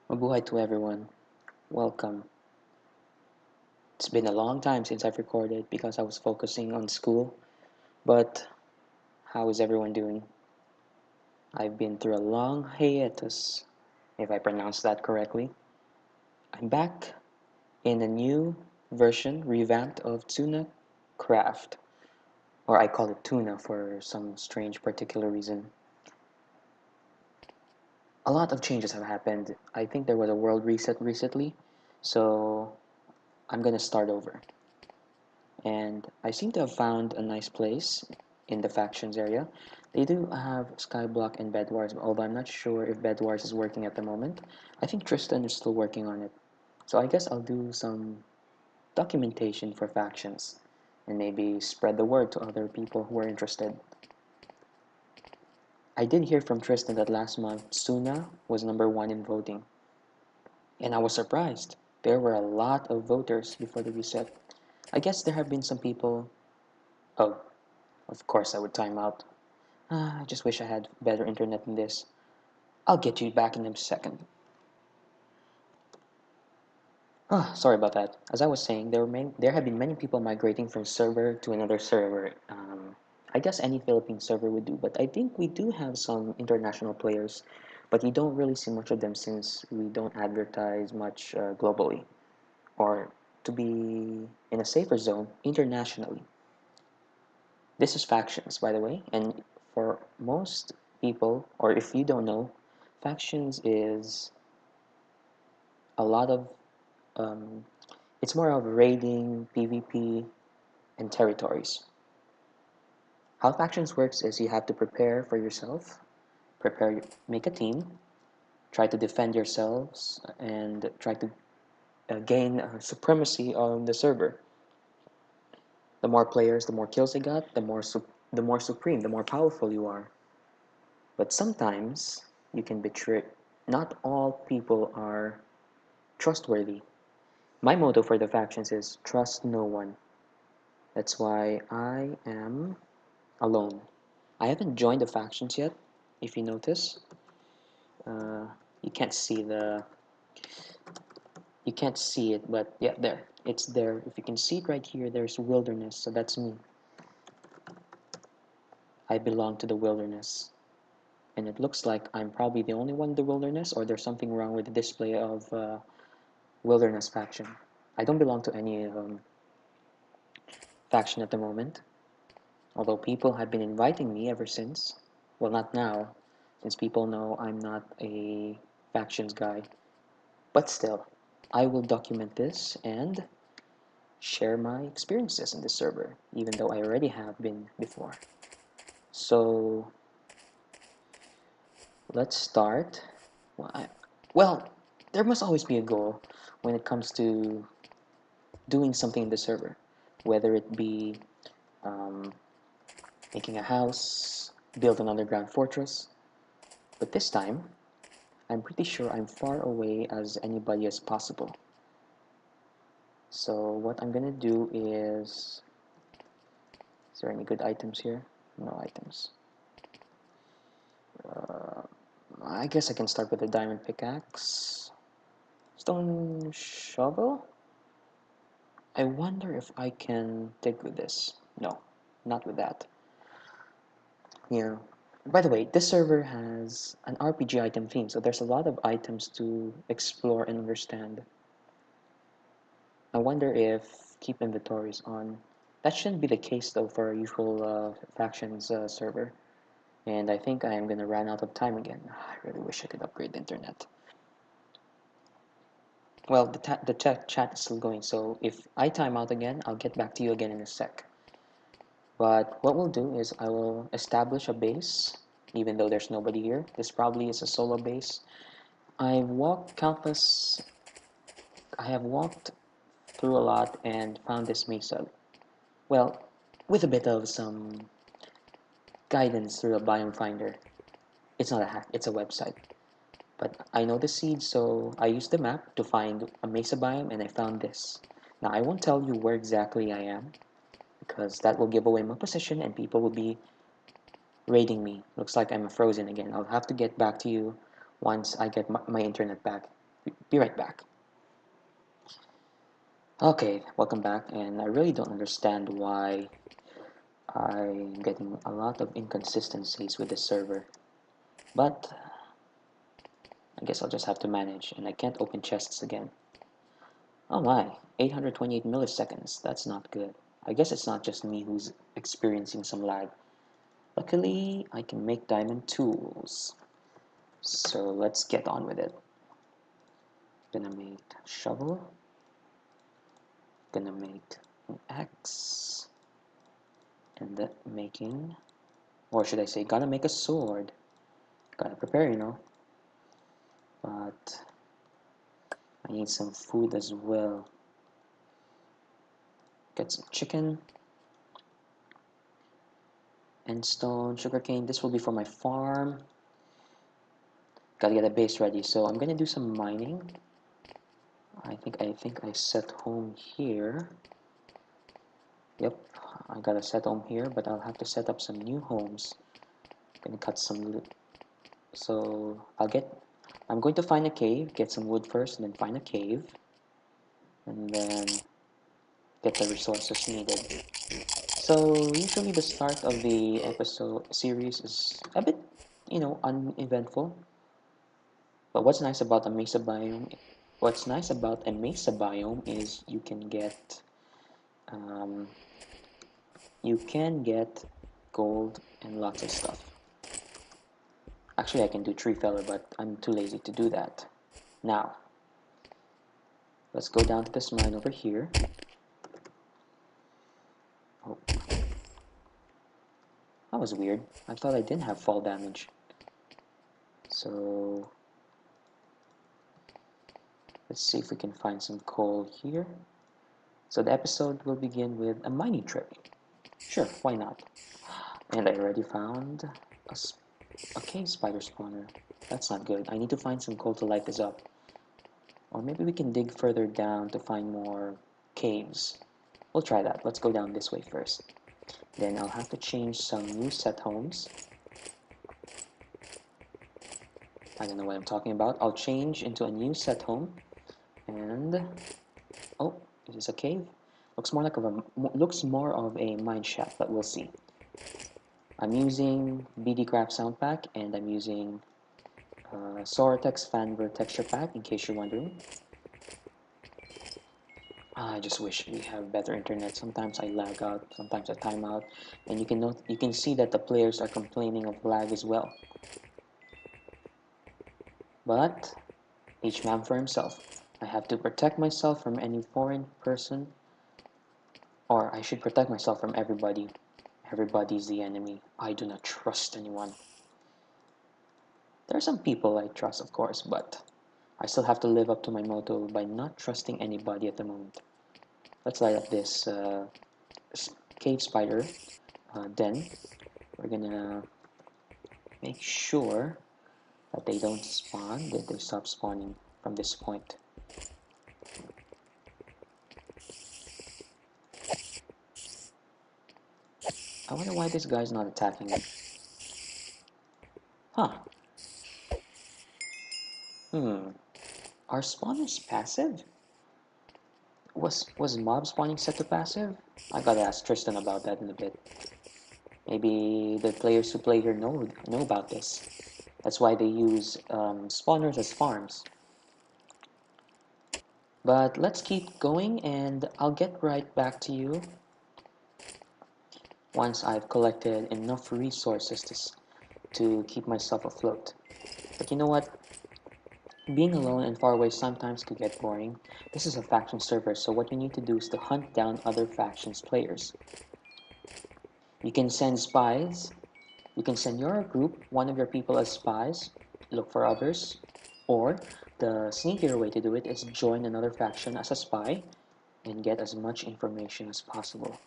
Mabuhay to everyone. Welcome. It's been a long time since I've recorded because I was focusing on school, but how is everyone doing? I've been through a long hiatus, if I pronounced that correctly. I'm back in a new version, revamped of Tuna Craft, or I call it Tuna for some strange particular reason. A lot of changes have happened. I think there was a world reset recently, so I'm gonna start over. And I seem to have found a nice place in the factions area. They do have Skyblock and Bed Wars, although I'm not sure if Bed Wars is working at the moment. I think Tristan is still working on it. So I guess I'll do some documentation for factions and maybe spread the word to other people who are interested. I did hear from Tristan that last month Suna was #1 in voting, and I was surprised. There were a lot of voters before the reset. I guess there have been some people. Oh, of course I would time out. I just wish I had better internet than this. I'll get you back in a second. Sorry about that. As I was saying, there have been many people migrating from server to another server. I guess any Philippine server would do, but I think we do have some international players, but we don't really see much of them since we don't advertise much globally, or to be in a safer zone, internationally. This is factions, by the way, and for most people, or if you don't know, factions is a lot of um, it's more of raiding, PvP, and territories. How factions works is you have to prepare for yourself, make a team, try to defend yourselves, and try to gain supremacy on the server. The more players, the more kills they got, the more supreme, the more powerful you are. But sometimes you can betray. Not all people are trustworthy. My motto for the factions is trust no one. That's why I am alone. I haven't joined the factions yet, if you notice. Uh, you can't see the you can't see it, but yeah, there. It's there. If you can see it right here, there's wilderness, so that's me. I belong to the wilderness. And it looks like I'm probably the only one in the wilderness, or there's something wrong with the display of wilderness faction. I don't belong to any faction at the moment, although people have been inviting me ever since. Well, not now, since people know I'm not a factions guy. But still, I will document this and share my experiences in this server, even though I already have been before. So let's start. Well, there must always be a goal when it comes to doing something in the server, whether it be um, making a house, build an underground fortress. But this time, I'm pretty sure I'm far away as anybody as possible. So what I'm gonna do is there any good items here? No items. Uh, I guess I can start with a diamond pickaxe. Stone shovel? I wonder if I can dig with this. No, not with that. Yeah. By the way, this server has an RPG item theme, so there's a lot of items to explore and understand. I wonder if keep inventories on. That shouldn't be the case though for a usual factions server. And I think I am gonna run out of time again. I really wish I could upgrade the internet. Well, the chat is still going, so if I time out again, I'll get back to you again in a sec. But what we'll do is I will establish a base, even though there's nobody here. This probably is a solo base. I have walked through a lot and found this mesa. Well, with a bit of some guidance through a biome finder. It's not a hack, it's a website. But I know the seeds, so I used the map to find a mesa biome and I found this. Now I won't tell you where exactly I am, because that will give away my position and people will be raiding me. Looks like I'm frozen again. I'll have to get back to you once I get my internet back. Be right back. Okay, welcome back, and I really don't understand why I'm getting a lot of inconsistencies with the server, but I guess I'll just have to manage, and I can't open chests again. Oh my, 828 milliseconds, that's not good. I guess it's not just me who's experiencing some lag. Luckily, I can make diamond tools. So let's get on with it. Gonna make shovel. Gonna make an axe. And that making, or should I say, gonna make a sword. Gotta prepare, you know. But I need some food as well. Get some chicken. And stone, sugarcane. This will be for my farm. Gotta get a base ready. So I'm gonna do some mining. I think I set home here. Yep, I got a set home here, but I'll have to set up some new homes. Gonna cut some loot. So I'm going to find a cave, get some wood first, and then find a cave, and then get the resources needed. So usually the start of the episode series is a bit, uneventful. But what's nice about a mesa biome is um, you can get gold and lots of stuff. Actually, I can do tree feller, but I'm too lazy to do that. Now, let's go down to this mine over here. Oh, that was weird. I thought I didn't have fall damage. So, let's see if we can find some coal here. So the episode will begin with a mining trip. Sure, why not? And I already found a cave spider spawner. That's not good. I need to find some coal to light this up. Or maybe we can dig further down to find more caves. We'll try that. Let's go down this way first. Then I'll have to change some new set homes. I don't know what I'm talking about. I'll change into a new set home. And oh, is this a cave? Looks more of a mine shaft, but we'll see. I'm using BD Craft Sound Pack, and I'm using Soratex Fanver Texture Pack, in case you're wondering. I just wish we have better internet. Sometimes I lag out, sometimes I time out, and you can see that the players are complaining of lag as well. But each man for himself. I have to protect myself from any foreign person, or I should protect myself from everybody. Everybody's the enemy. I do not trust anyone. There are some people I trust, of course, but I still have to live up to my motto by not trusting anybody at the moment. Let's light up this cave spider den. We're gonna make sure that they don't spawn, that they stop spawning from this point. I wonder why this guy's not attacking me. Huh. Are spawners passive? Was mob spawning set to passive? I gotta ask Tristan about that in a bit. Maybe the players who play here know about this. That's why they use spawners as farms. But let's keep going, and I'll get right back to you once I've collected enough resources to keep myself afloat. But you know what? Being alone and far away sometimes could get boring. This is a faction server, so what you need to do is to hunt down other factions players. You can send spies. You can send your group, one of your people as spies, look for others, or the sneakier way to do it is join another faction as a spy and get as much information as possible.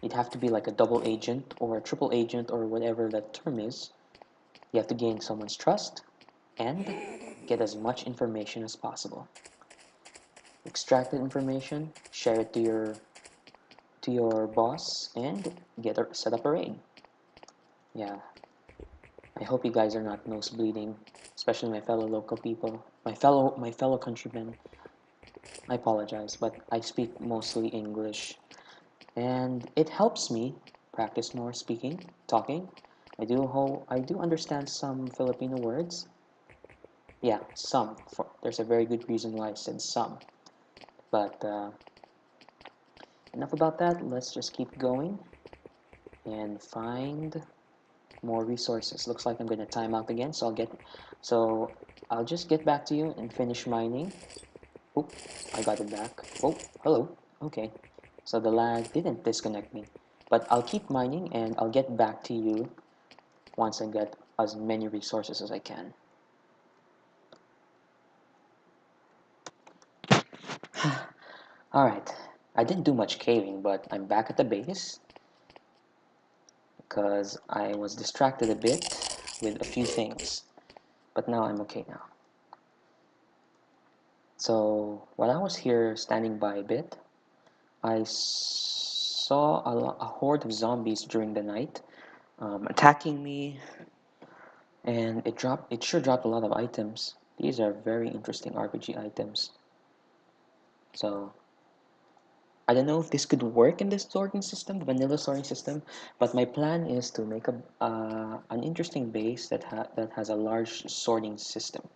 You'd have to be like a double agent or a triple agent or whatever that term is. You have to gain someone's trust and get as much information as possible. Extract the information, share it to your boss, and set up a raid. Yeah. I hope you guys are not nose bleeding, especially my fellow local people, my fellow countrymen. I apologize, but I speak mostly English, and it helps me practice more speaking, talking. I do understand some Filipino words. Yeah, some. There's a very good reason why I said some. But enough about that. Let's just keep going and find more resources. Looks like I'm gonna time out again, so I'll just get back to you and finish mining. Oop, I got it back. Oh, hello. Okay, so the lag didn't disconnect me, but I'll keep mining and I'll get back to you once I get as many resources as I can. Alright, I didn't do much caving, but I'm back at the base because I was distracted a bit with a few things, but now I'm okay now. So while I was here standing by a bit, I saw a horde of zombies during the night attacking me, and it sure dropped a lot of items. These are very interesting RPG items. So I don't know if this could work in this sorting system, the vanilla sorting system, but my plan is to make an interesting base that has a large sorting system.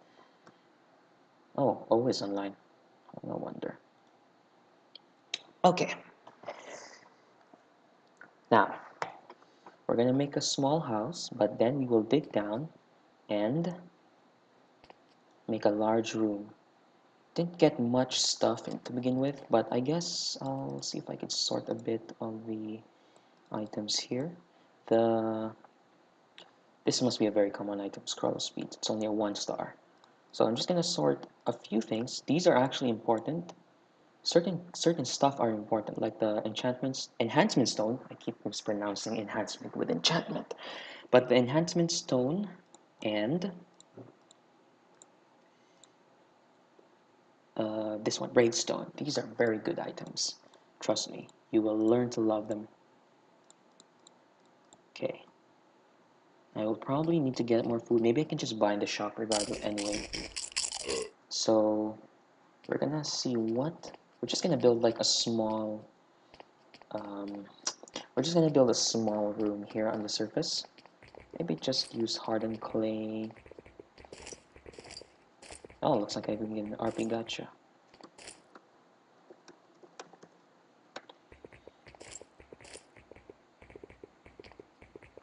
Oh, always online. Oh, no wonder. Okay, now we're gonna make a small house, but then we will dig down and make a large room. Didn't get much stuff to begin with, but I guess I'll see if I can sort a bit of the items here. This must be a very common item, scroll speed. It's only a 1 star. So I'm just gonna sort a few things. These are actually important. Certain stuff are important, like the enhancement stone. I keep mispronouncing enhancement with enchantment, but the enhancement stone and this one, braid stone. These are very good items. Trust me, you will learn to love them. Okay, I will probably need to get more food. Maybe I can just buy in the shop regardless anyway. So we're gonna see what we're just gonna build like a small um, we're just gonna build a small room here on the surface. Maybe just use hardened clay. Oh, looks like I can get an RP gacha.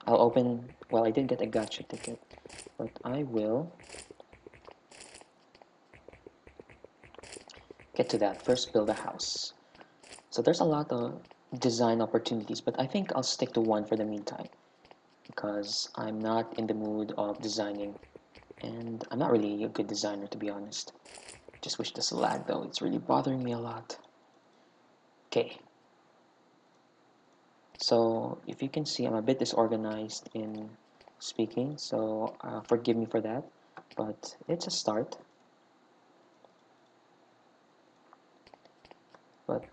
I'll open, well, I did get a gacha ticket, but I will get to that. First, build a house. So there's a lot of design opportunities, but I think I'll stick to one for the meantime because I'm not in the mood of designing, and I'm not really a good designer, to be honest. Just wish this lag though, it's really bothering me a lot. Okay, so if you can see, I'm a bit disorganized in speaking, so forgive me for that, but it's a start. But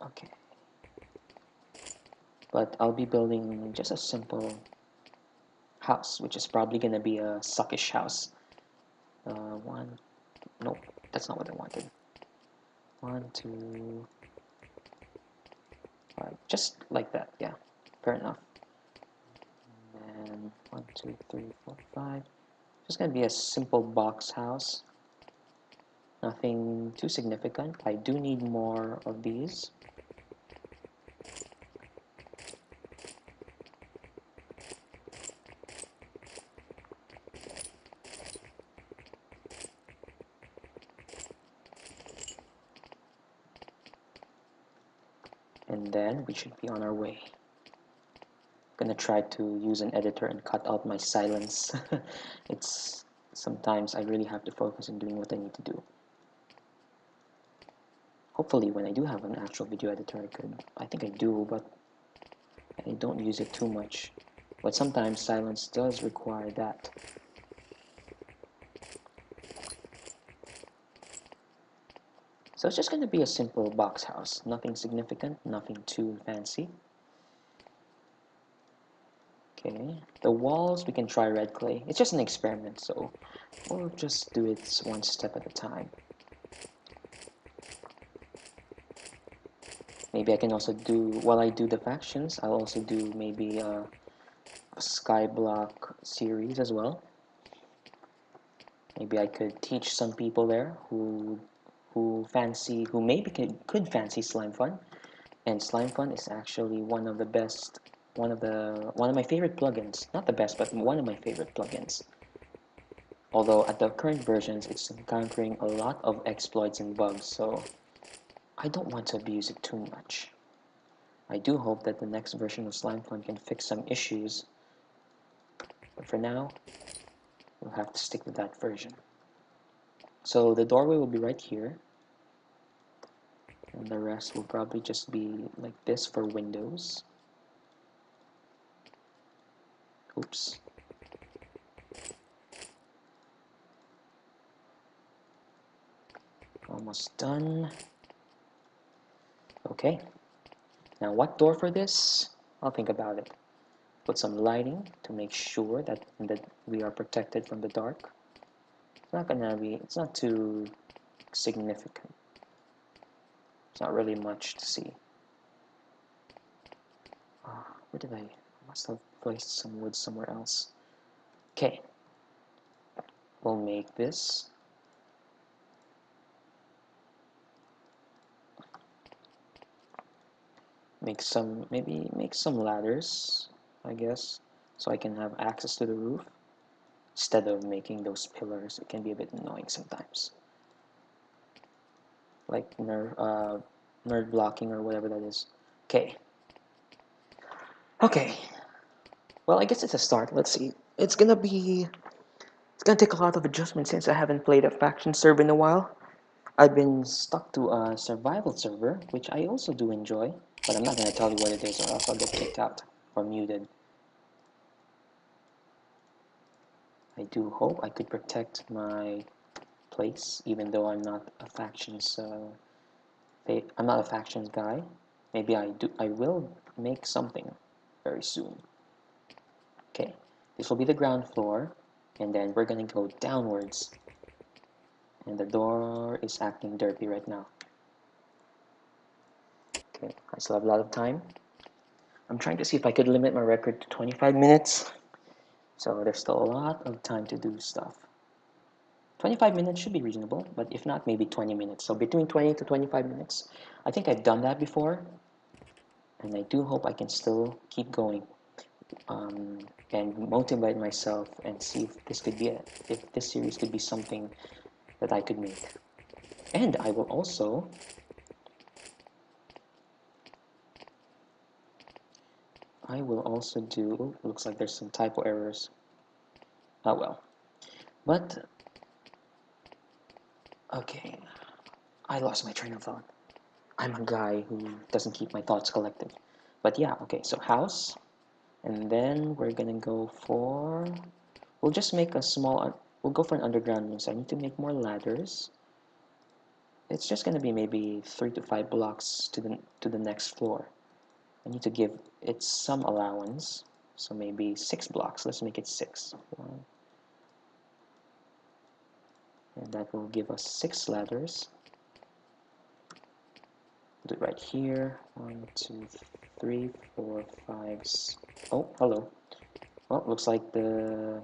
okay, but I'll be building just a simple house, which is probably gonna be a suckish house. One, nope, that's not what I wanted. 1, 2, 5, just like that, yeah, fair enough. And 1, 2, 3, 4, 5. Just gonna be a simple box house. Nothing too significant. I do need more of these. And then we should be on our way. Gonna try to use an editor and cut out my silence. It's sometimes I really have to focus on doing what I need to do. Hopefully when I do have an actual video editor I think I do, but I don't use it too much. But sometimes silence does require that. So it's just going to be a simple box house. Nothing significant, nothing too fancy. Okay, the walls we can try red clay. It's just an experiment, so we'll just do it one step at a time. Maybe I can also do, while I do the factions, I'll also do maybe a skyblock series as well. Maybe I could teach some people there who maybe could fancy slime fun. And slime fun is actually one of the best, one of my favorite plugins. Not the best, but one of my favorite plugins. Although at the current versions, it's encountering a lot of exploits and bugs, so I don't want to abuse it too much. I do hope that the next version of slime fun can fix some issues, but for now, we'll have to stick with that version. So the doorway will be right here, and the rest will probably just be like this for windows. Oops. Almost done. Okay. Now what door for this? I'll think about it. Put some lighting to make sure that we are protected from the dark. It's not too significant. It's not really much to see. Where did I must have placed some wood somewhere else. Okay. We'll make this. Maybe make some ladders, I guess, so I can have access to the roof. Instead of making those pillars, it can be a bit annoying sometimes. Like nerd blocking or whatever that is. Okay. Okay. Well, I guess it's a start. Let's see. It's gonna take a lot of adjustment since I haven't played a faction server in a while. I've been stuck to a survival server, which I also do enjoy, but I'm not gonna tell you what it is or else I'll get kicked out or muted. I do hope I could protect my place, even though I'm not a factions guy. Maybe I will make something very soon. Okay, this will be the ground floor, and then we're gonna go downwards. And the door is acting dirty right now. Okay, I still have a lot of time. I'm trying to see if I could limit my record to 25 minutes. So there's still a lot of time to do stuff. 25 minutes should be reasonable, but if not, maybe 20 minutes. So between 20 to 25 minutes. I think I've done that before, and I do hope I can still keep going and motivate myself and see if if this series could be something that I could make. And I will also do, oh, looks like there's some typo errors. Oh well. But, okay, I lost my train of thought. I'm a guy who doesn't keep my thoughts collected. But yeah, okay, so house, and then we're gonna go for, we'll just make a small, we'll go for an underground room, so I need to make more ladders. It's just gonna be maybe 3 to 5 blocks to the next floor. I need to give it some allowance, so maybe 6 blocks. Let's make it 6. And that will give us 6 ladders. Do it right here. 1, 2, 3, 4, 5. Oh, hello. Well, looks like the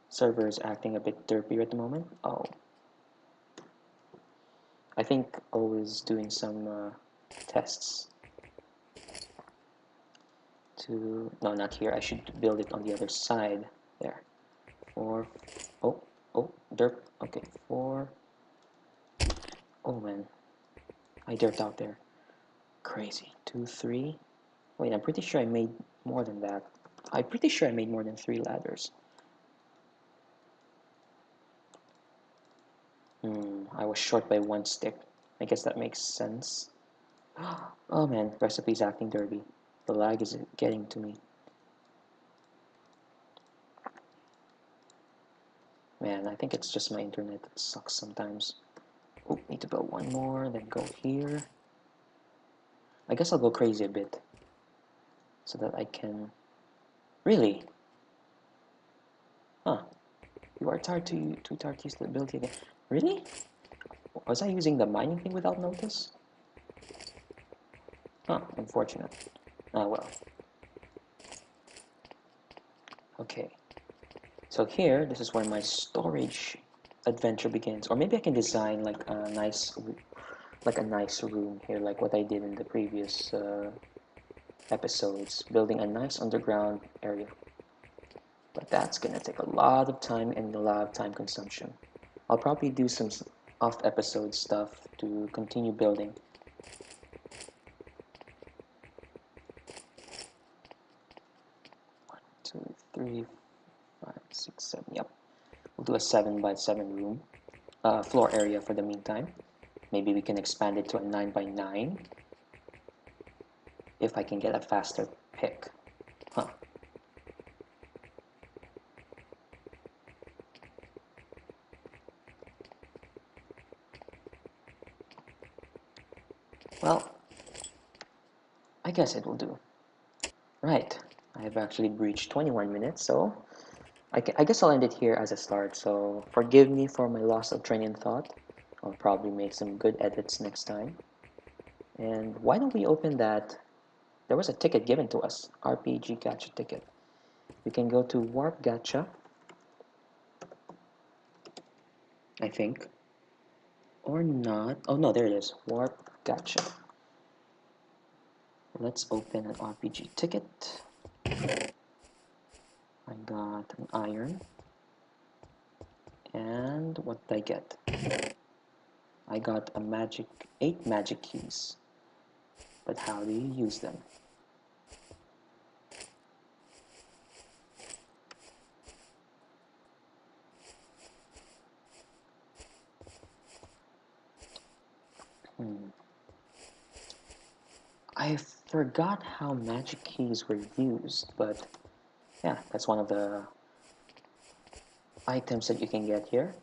server is acting a bit derpy at the moment. Oh, I think O is doing some tests. No, not here. I should build it on the other side. There. 4. Oh, derp. Okay, 4. Oh man, I derped out there. Crazy. 2, 3. Wait, I'm pretty sure I made more than that. I'm pretty sure I made more than 3 ladders. I was short by 1 stick. I guess that makes sense. Oh man, recipe's acting derby. The lag is getting to me. Man, I think it's just my internet that sucks sometimes. Oh, need to build one more, then go here. I guess I'll go crazy a bit. So that I can... Really? You are too tired to use the ability again. Really? Was I using the mining thing without notice? Huh, unfortunate. Ah, well. Okay. So here, this is where my storage adventure begins. Or maybe I can design like a nice room here, like what I did in the previous episodes, building a nice underground area. But that's gonna take a lot of time and a lot of time consumption. I'll probably do some off episode stuff to continue building. 2, 3, 5, 6, 7. Yep. We'll do a 7x7 room floor area for the meantime. Maybe we can expand it to a 9x9 if I can get a faster pick. Huh. Well, I guess it will do. Right. I have actually breached 21 minutes, so I guess I'll end it here as a start. So forgive me for my loss of train of thought. I'll probably make some good edits next time. And why don't we open that? There was a ticket given to us, RPG Gacha ticket. We can go to Warp Gacha, I think. Or not. Oh no, there it is. Warp Gacha. Let's open an RPG ticket. I got an iron. And what did I get? I got 8 magic keys. But how do you use them? I forgot how magic keys were used, but yeah, that's one of the items that you can get here.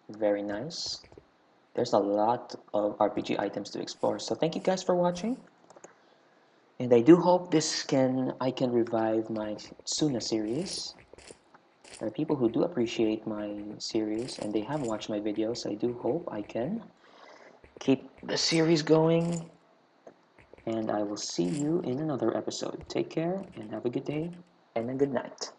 Very nice. There's a lot of RPG items to explore, so thank you guys for watching. And I do hope I can revive my Tsuna series. There are people who do appreciate my series and they have watched my videos. I do hope I can keep the series going. And I will see you in another episode. Take care and have a good day and a good night.